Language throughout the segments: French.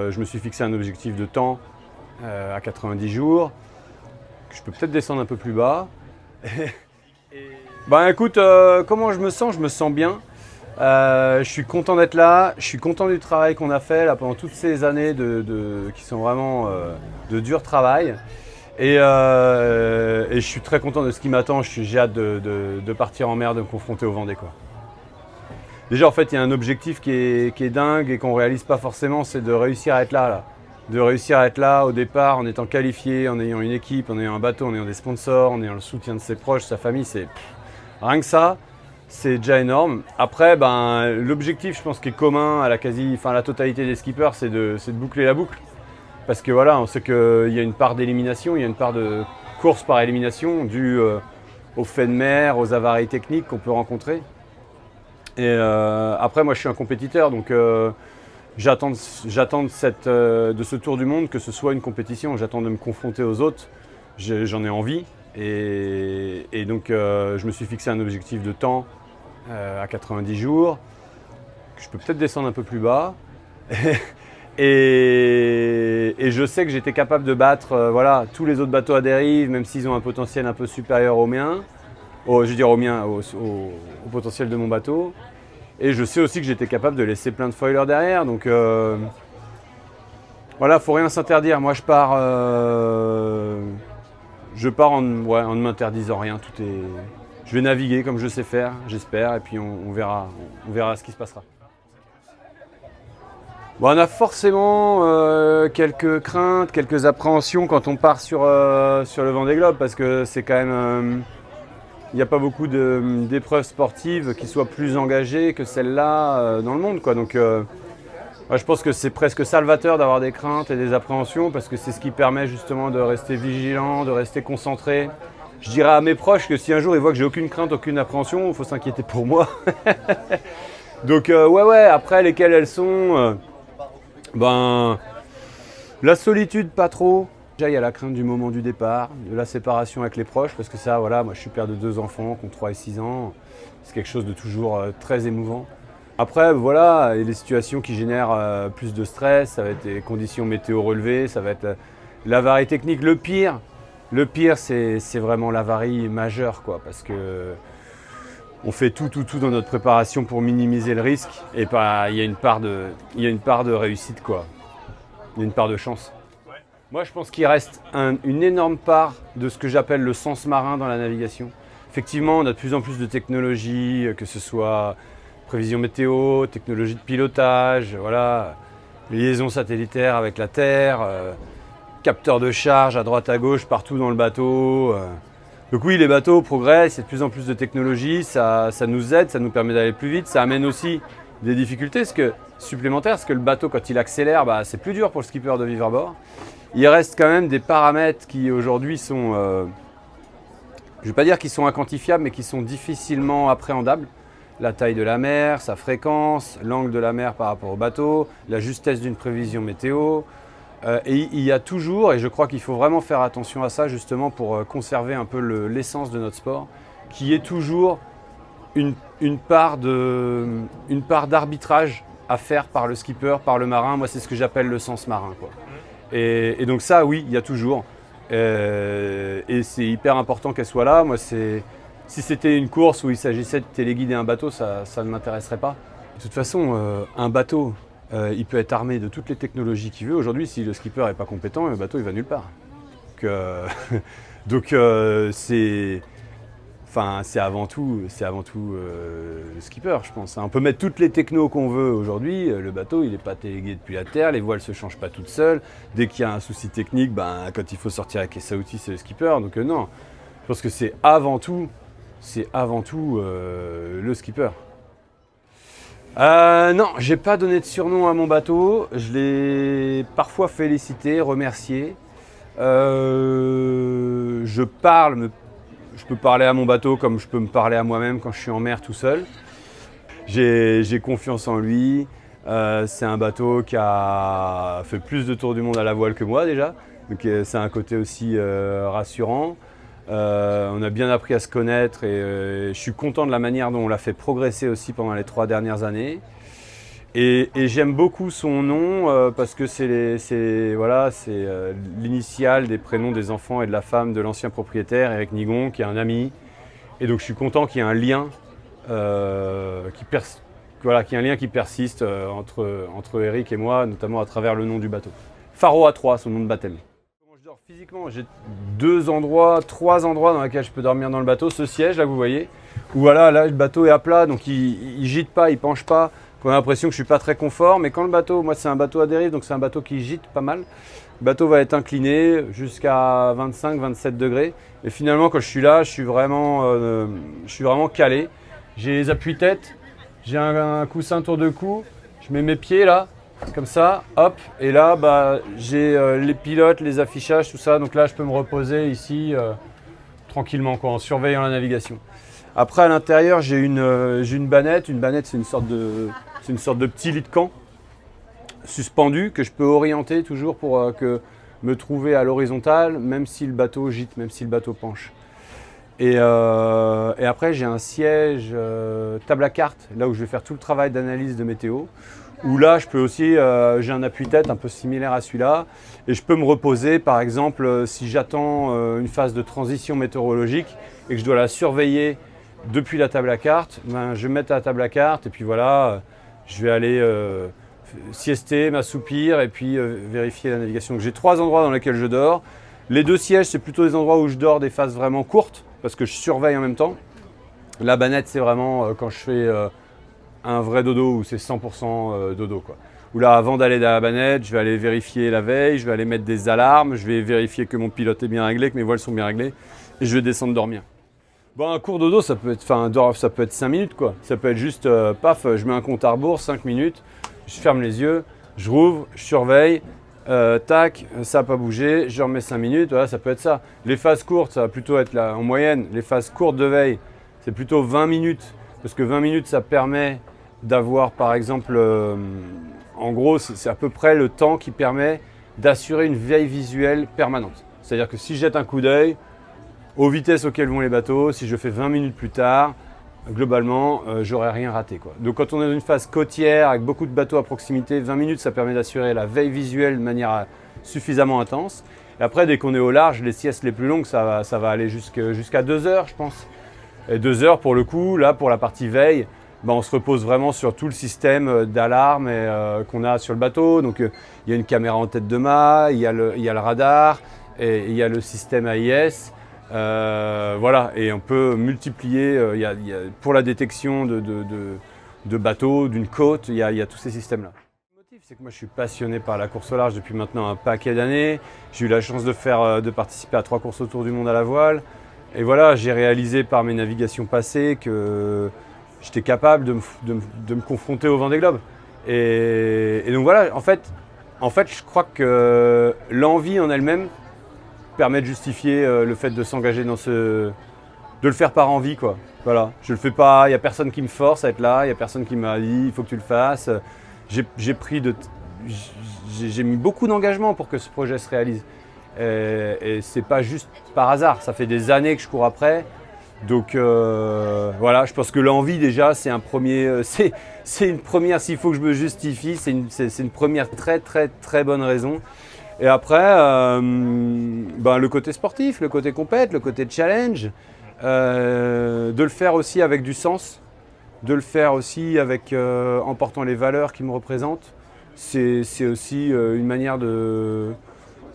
Je me suis fixé un objectif de temps à 90 jours, que je peux peut-être descendre un peu plus bas. Ben écoute, comment je me sens? Je me sens bien. Je suis content d'être là, je suis content du travail qu'on a fait là, pendant toutes ces années qui sont vraiment de dur travail. Et je suis très content de ce qui m'attend, j'ai hâte de partir en mer, de me confronter au Vendée, quoi. Déjà, en fait, il y a un objectif qui est dingue et qu'on ne réalise pas forcément, c'est de réussir à être là. De réussir à être là au départ en étant qualifié, en ayant une équipe, en ayant un bateau, en ayant des sponsors, en ayant le soutien de ses proches, sa famille. Rien que ça, c'est déjà énorme. Après, ben, l'objectif, je pense, qui est commun à la totalité des skippers, c'est de boucler la boucle. Parce que voilà, on sait qu'il y a une part d'élimination, il y a une part de course par élimination due aux faits de mer, aux avaries techniques qu'on peut rencontrer. Et après, moi, je suis un compétiteur, donc j'attends de ce tour du monde que ce soit une compétition. J'attends de me confronter aux autres. J'en ai envie. Et donc, je me suis fixé un objectif de temps à 90 jours, que je peux peut-être descendre un peu plus bas. Et je sais que j'étais capable de battre voilà, tous les autres bateaux à dérive, même s'ils ont un potentiel un peu supérieur au mien. Je veux dire au potentiel de mon bateau. Et je sais aussi que j'étais capable de laisser plein de foilers derrière. Donc voilà, faut rien s'interdire. Moi, je pars en ne m'interdisant rien. Je vais naviguer comme je sais faire, j'espère. Et puis on verra ce qui se passera. Bon, on a forcément quelques craintes, quelques appréhensions quand on part sur le Vendée Globe, parce que c'est quand même... il n'y a pas beaucoup d'épreuves sportives qui soient plus engagées que celle-là dans le monde, quoi. Donc je pense que c'est presque salvateur d'avoir des craintes et des appréhensions, parce que c'est ce qui permet justement de rester vigilant, de rester concentré. Je dirais à mes proches que si un jour ils voient que j'ai aucune crainte, aucune appréhension, il faut s'inquiéter pour moi. Donc ouais, après lesquelles elles sont, ben, la solitude pas trop. Déjà, il y a la crainte du moment du départ, de la séparation avec les proches, parce que ça, voilà, moi je suis père de 2 enfants qui ont 3 et 6 ans. C'est quelque chose de toujours très émouvant. Après, voilà, il y a des situations qui génèrent plus de stress, ça va être les conditions météo relevées, ça va être l'avarie technique. Le pire, c'est vraiment l'avarie majeure, quoi, parce que on fait tout dans notre préparation pour minimiser le risque, et il y a une part de réussite, quoi. Il y a une part de chance. Moi, je pense qu'il reste une énorme part de ce que j'appelle le sens marin dans la navigation. Effectivement, on a de plus en plus de technologies, que ce soit prévision météo, technologie de pilotage, voilà, liaison satellitaire avec la Terre, capteurs de charge à droite à gauche, partout dans le bateau. Donc oui, les bateaux progressent, il y a de plus en plus de technologies, ça nous aide, ça nous permet d'aller plus vite, ça amène aussi des difficultés supplémentaires, parce que le bateau, quand il accélère, c'est plus dur pour le skipper de vivre à bord. Il reste quand même des paramètres qui aujourd'hui sont, je ne vais pas dire qu'ils sont inquantifiables, mais qui sont difficilement appréhendables. La taille de la mer, sa fréquence, l'angle de la mer par rapport au bateau, la justesse d'une prévision météo. Et il y a toujours, et je crois qu'il faut vraiment faire attention à ça justement pour conserver un peu l'essence de notre sport, qui est toujours une part d'arbitrage à faire par le skipper, par le marin. Moi, c'est ce que j'appelle le sens marin, quoi. Et donc ça, oui, il y a toujours. Et c'est hyper important qu'elle soit là. Moi, si c'était une course où il s'agissait de téléguider un bateau, ça ne m'intéresserait pas. De toute façon, un bateau, il peut être armé de toutes les technologies qu'il veut. Aujourd'hui, si le skipper n'est pas compétent, le bateau, il va nulle part. Donc c'est avant tout le skipper, je pense. On peut mettre toutes les technos qu'on veut aujourd'hui. Le bateau, il n'est pas télégué depuis la Terre. Les voiles ne se changent pas toutes seules. Dès qu'il y a un souci technique, quand il faut sortir avec les outils, c'est le skipper. Donc non, je pense que c'est avant tout le skipper. Non, j'ai pas donné de surnom à mon bateau. Je l'ai parfois félicité, remercié. Je peux parler à mon bateau comme je peux me parler à moi-même quand je suis en mer tout seul. J'ai confiance en lui. C'est un bateau qui a fait plus de tours du monde à la voile que moi déjà. Donc c'est un côté aussi rassurant. On a bien appris à se connaître et je suis content de la manière dont on l'a fait progresser aussi pendant les 3 dernières années. Et j'aime beaucoup son nom parce que c'est voilà, l'initiale des prénoms des enfants et de la femme de l'ancien propriétaire, Éric Nigon, qui est un ami. Et donc je suis content qu'il y ait un lien, qui persiste entre Éric et moi, notamment à travers le nom du bateau. Faro A3, son nom de baptême. Comment je dors physiquement? J'ai 3 endroits dans lesquels je peux dormir dans le bateau. Ce siège là que vous voyez, où voilà, là le bateau est à plat, donc il gîte pas, il penche pas. On a l'impression que je suis pas très confort, mais quand le bateau, moi c'est un bateau à dérive, donc c'est un bateau qui gîte pas mal. Le bateau va être incliné jusqu'à 25-27 degrés. Et finalement, quand je suis là, je suis vraiment calé. J'ai les appuis-têtes, j'ai un coussin tour de cou, je mets mes pieds là, comme ça, hop. Et là, j'ai les pilotes, les affichages, tout ça. Donc là, je peux me reposer ici tranquillement, quoi, en surveillant la navigation. Après, à l'intérieur, j'ai une bannette. Une bannette, c'est une sorte de petit lit de camp suspendu que je peux orienter toujours pour me trouver à l'horizontale, même si le bateau gîte, même si le bateau penche. Et après, j'ai un siège table à cartes, là où je vais faire tout le travail d'analyse de météo. Où là, je peux aussi, j'ai un appui-tête un peu similaire à celui-là, et je peux me reposer, par exemple, si j'attends une phase de transition météorologique et que je dois la surveiller depuis la table à cartes, je vais me mettre à la table à cartes et puis voilà, je vais aller siester, m'assoupir et puis vérifier la navigation. Donc j'ai 3 endroits dans lesquels je dors. Les 2 sièges, c'est plutôt des endroits où je dors des phases vraiment courtes parce que je surveille en même temps. La bannette, c'est vraiment quand je fais un vrai dodo où c'est 100% dodo, quoi. Où là, avant d'aller dans la bannette, je vais aller vérifier la veille, je vais aller mettre des alarmes, je vais vérifier que mon pilote est bien réglé, que mes voiles sont bien réglées et je vais descendre dormir. Bon, un court dodo, ça peut être 5 minutes, quoi. Ça peut être juste, paf, je mets un compte à rebours, 5 minutes, je ferme les yeux, je rouvre, je surveille, tac, ça n'a pas bougé, je remets 5 minutes, voilà, ça peut être ça. Les phases courtes, ça va plutôt être là, en moyenne, les phases courtes de veille, c'est plutôt 20 minutes, parce que 20 minutes, ça permet d'avoir, par exemple, en gros, c'est à peu près le temps qui permet d'assurer une veille visuelle permanente. C'est-à-dire que si je jette un coup d'œil, aux vitesses auxquelles vont les bateaux, si je fais 20 minutes plus tard, globalement, j'aurais rien raté, quoi. Donc quand on est dans une phase côtière avec beaucoup de bateaux à proximité, 20 minutes, ça permet d'assurer la veille visuelle de manière suffisamment intense. Et après, dès qu'on est au large, les siestes les plus longues, ça va aller jusqu'à 2 heures, je pense. Et 2 heures, pour le coup, là, pour la partie veille, on se repose vraiment sur tout le système d'alarme qu'on a sur le bateau. Donc il y a une caméra en tête de mât, il y a le radar, et il y a le système AIS. Voilà, et on peut multiplier, pour la détection de bateaux, d'une côte, il y a tous ces systèmes-là. Le motif, c'est que moi je suis passionné par la course au large depuis maintenant un paquet d'années. J'ai eu la chance de participer à 3 courses autour du monde à la voile. Et voilà, j'ai réalisé par mes navigations passées que j'étais capable de me confronter au Vendée Globe. Et donc voilà, en fait, je crois que l'envie en elle-même permet de justifier le fait de s'engager de le faire par envie, quoi. Voilà, je le fais pas, il n'y a personne qui me force à être là, il n'y a personne qui m'a dit il faut que tu le fasses. J'ai mis beaucoup d'engagement pour que ce projet se réalise. Et c'est pas juste par hasard, ça fait des années que je cours après. Donc voilà, je pense que l'envie déjà c'est une première, s'il faut que je me justifie, c'est une première très très très bonne raison. Et après, le côté sportif, le côté compète, le côté challenge, de le faire aussi avec du sens, de le faire aussi en portant les valeurs qui me représentent, c'est aussi une manière de...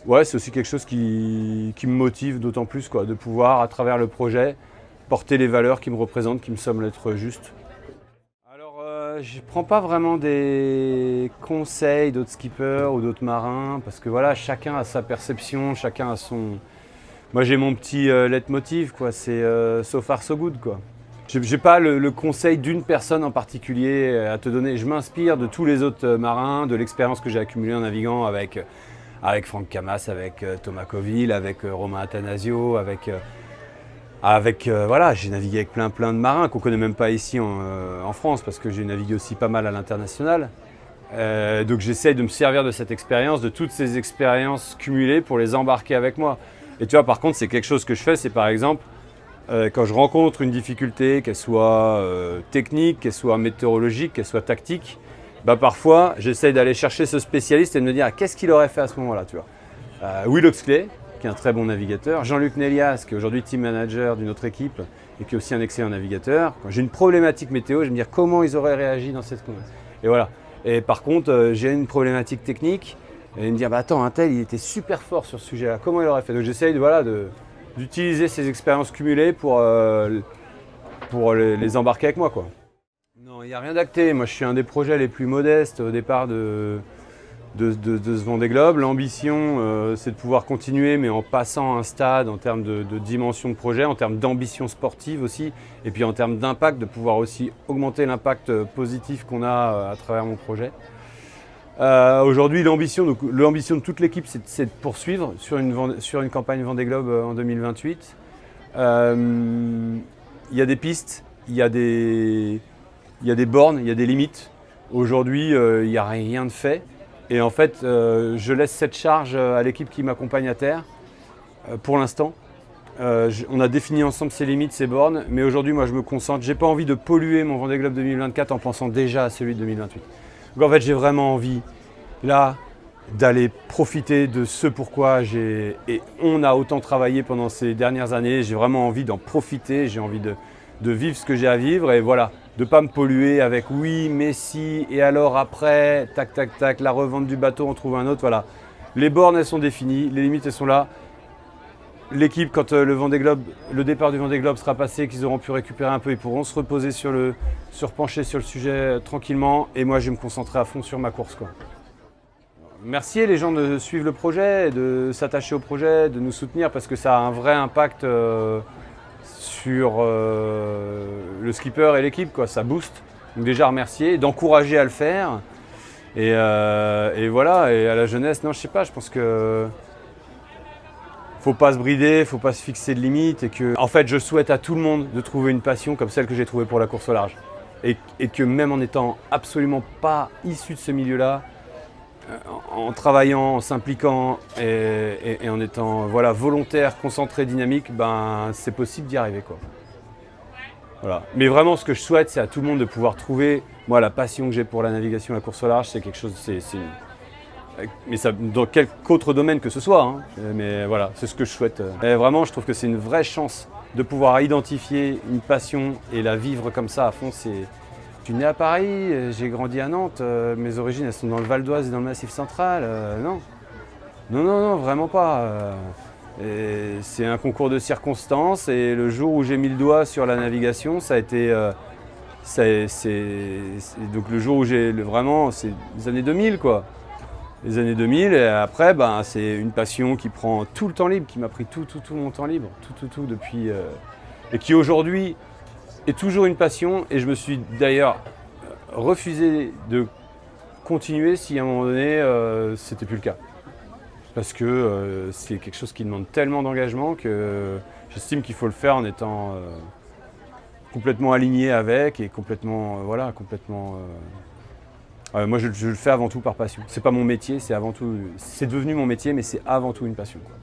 Ouais, c'est aussi quelque chose qui me motive d'autant plus, quoi, de pouvoir, à travers le projet, porter les valeurs qui me représentent, qui me semblent être justes. Alors, je ne prends pas vraiment des conseils d'autres skippers ou d'autres marins, parce que voilà, chacun a sa perception, chacun a son... Moi, j'ai mon petit leitmotiv, quoi, c'est so far so good, quoi. J'ai pas le conseil d'une personne en particulier à te donner. Je m'inspire de tous les autres marins, de l'expérience que j'ai accumulée en naviguant avec Franck Camas, avec Thomas Coville, avec Romain Attanasio, voilà, j'ai navigué avec plein de marins qu'on ne connaît même pas ici en France parce que j'ai navigué aussi pas mal à l'international. Donc j'essaye de me servir de cette expérience, de toutes ces expériences cumulées pour les embarquer avec moi. Et tu vois, par contre, c'est quelque chose que je fais, c'est par exemple, quand je rencontre une difficulté, qu'elle soit technique, qu'elle soit météorologique, qu'elle soit tactique, bah parfois j'essaye d'aller chercher ce spécialiste et de me dire qu'est-ce qu'il aurait fait à ce moment-là, tu vois. Will Oxley, qui est un très bon navigateur, Jean-Luc Nélias, qui est aujourd'hui team manager d'une autre équipe et qui est aussi un excellent navigateur. Quand j'ai une problématique météo, je vais me dire comment ils auraient réagi dans cette condition. Et voilà. Et par contre, j'ai une problématique technique et me dire bah attends, un tel il était super fort sur ce sujet-là, comment il aurait fait. Donc j'essaye d'utiliser ces expériences cumulées pour les embarquer avec moi, quoi. Non, il n'y a rien d'acté. Moi, je suis un des projets les plus modestes au départ de ce Vendée Globe. L'ambition, c'est de pouvoir continuer, mais en passant un stade en termes de dimension de projet, en termes d'ambition sportive aussi, et puis en termes d'impact, de pouvoir aussi augmenter l'impact positif qu'on a à travers mon projet. Aujourd'hui, l'ambition de toute l'équipe, c'est de poursuivre sur une campagne Vendée Globe en 2028. Il y a des pistes, il y a des bornes, il y a des limites. Aujourd'hui, il n'y a rien de fait. Et en fait, je laisse cette charge à l'équipe qui m'accompagne à terre, pour l'instant. On a défini ensemble ces limites, ces bornes, mais aujourd'hui, moi, je me concentre. J'ai pas envie de polluer mon Vendée Globe 2024 en pensant déjà à celui de 2028. Donc en fait, j'ai vraiment envie, là, d'aller profiter de ce pourquoi on a autant travaillé pendant ces dernières années. J'ai vraiment envie d'en profiter, j'ai envie de vivre ce que j'ai à vivre et voilà, de ne pas me polluer avec oui, mais si, et alors après, tac, tac, tac, la revente du bateau, on trouve un autre, voilà. Les bornes, elles sont définies, les limites, elles sont là. L'équipe, quand le départ du Vendée Globe sera passé, qu'ils auront pu récupérer un peu, ils pourront se reposer se repencher sur le sujet tranquillement. Et moi, je vais me concentrer à fond sur ma course, quoi. Merci les gens de suivre le projet, de s'attacher au projet, de nous soutenir parce que ça a un vrai impact sur le skipper et l'équipe, quoi. Ça booste. Donc déjà remercier, d'encourager à le faire. Et voilà, et à la jeunesse, non, je sais pas, je pense que faut pas se brider, faut pas se fixer de limites et que, en fait, je souhaite à tout le monde de trouver une passion comme celle que j'ai trouvée pour la course au large. Et que même en n'étant absolument pas issu de ce milieu-là, en travaillant, en s'impliquant et en étant voilà, volontaire, concentré, dynamique, ben, c'est possible d'y arriver, quoi. Voilà. Mais vraiment, ce que je souhaite, c'est à tout le monde de pouvoir trouver, moi, la passion que j'ai pour la navigation, la course au large, c'est quelque chose, mais ça, dans quel autre domaine que ce soit, hein. Mais voilà, c'est ce que je souhaite. Et vraiment, je trouve que c'est une vraie chance de pouvoir identifier une passion et la vivre comme ça à fond. Je suis né à Paris, j'ai grandi à Nantes, mes origines elles sont dans le Val d'Oise et dans le Massif central, non, vraiment pas. C'est un concours de circonstances et le jour où j'ai mis le doigt sur la navigation, ça a été, donc le jour où vraiment, c'est les années 2000 quoi. Les années 2000 et après, ben, c'est une passion qui prend tout le temps libre, qui m'a pris tout mon temps libre, tout depuis, et qui aujourd'hui est toujours une passion et je me suis d'ailleurs refusé de continuer si à un moment donné c'était plus le cas. Parce que c'est quelque chose qui demande tellement d'engagement que j'estime qu'il faut le faire en étant complètement aligné avec et complètement, moi je le fais avant tout par passion. C'est pas mon métier, c'est devenu mon métier mais c'est avant tout une passion, quoi.